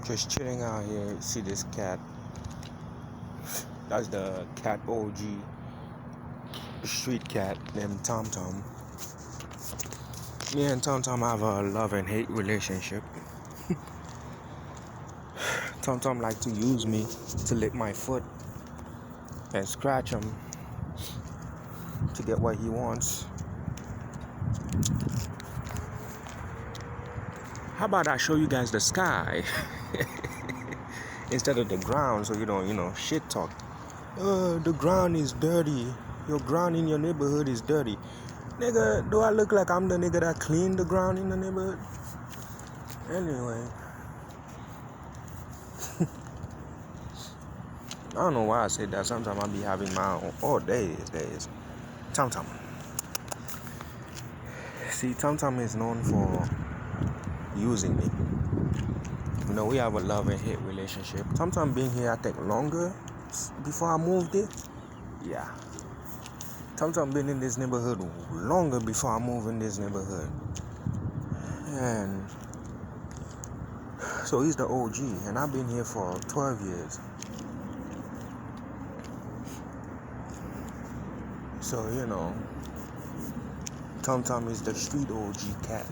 Just chilling out here. See this cat. That's the cat OG street cat named TomTom. Me and TomTom have a love and hate relationship. TomTom like to use me to lick my foot and scratch him to get what he wants. How about I show you guys the sky instead of the ground, so you don't shit talk. The ground is dirty. Your ground in your neighborhood is dirty. Nigga, do I look like I'm the nigga that cleaned the ground in the neighborhood? Anyway. I don't know why I said that. Sometimes I be having my own. Oh, days. TomTom. See, TomTom is known for using me. We have a love and hate relationship. TomTom being here, I think, longer before I moved it. Yeah. TomTom been in this neighborhood longer before I moved in this neighborhood. And so he's the OG, and I've been here for 12 years. So, TomTom is the street OG cat.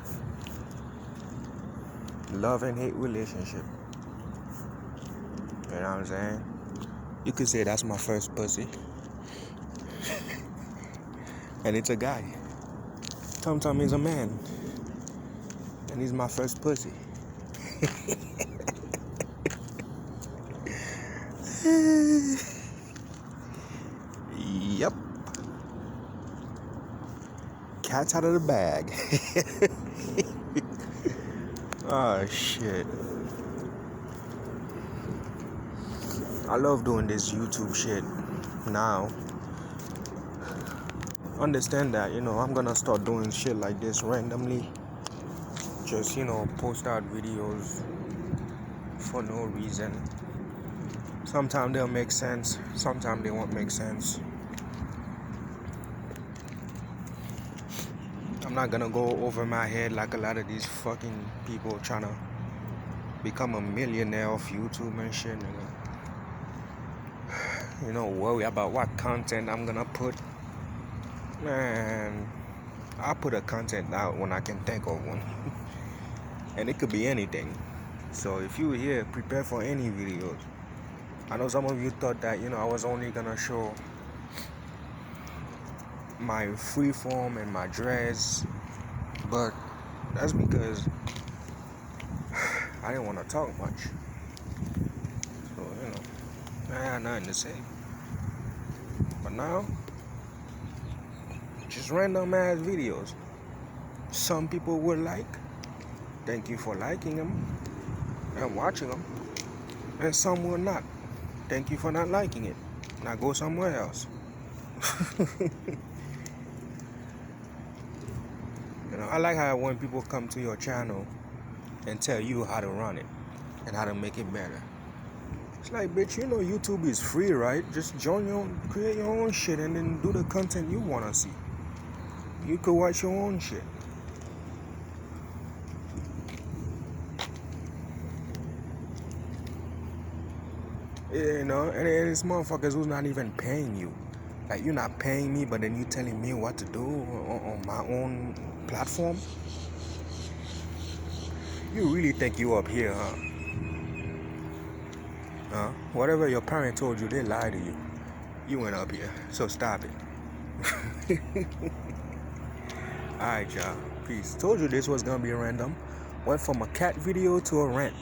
Love and hate relationship. You know what I'm saying? You could say that's my first pussy. And it's a guy. TomTom is a man. And he's my first pussy. Yep. Cat's out of the bag. Oh shit. I love doing this YouTube shit now. Understand that, I'm gonna start doing shit like this randomly. Just, post out videos for no reason. Sometimes they'll make sense, sometimes they won't make sense. I'm not gonna go over my head like a lot of these fucking people trying to become a millionaire off YouTube and shit, worry about what content I'm gonna put. Man, I'll put a content out when I can think of one. And it could be anything. So if you here, prepare for any videos. I know some of you thought that, I was only gonna show my freeform and my dress, but that's because I didn't want to talk much. So, I had nothing to say. But now, just random ass videos. Some people would like. Thank you for liking them and watching them. And some will not. Thank you for not liking it. Now go somewhere else. I like how when people come to your channel and tell you how to run it and how to make it better. It's like, bitch, YouTube is free, right? Just create your own shit and then do the content you want to see. You could watch your own shit. And it's motherfuckers who's not even paying you. Like, you're not paying me, but then you telling me what to do on my own platform. You really think you up here, huh? Whatever your parent told you, they lied to you. You went up here, so stop it. Alright, y'all. Peace. Told you this was gonna be random. Went from a cat video to a rant.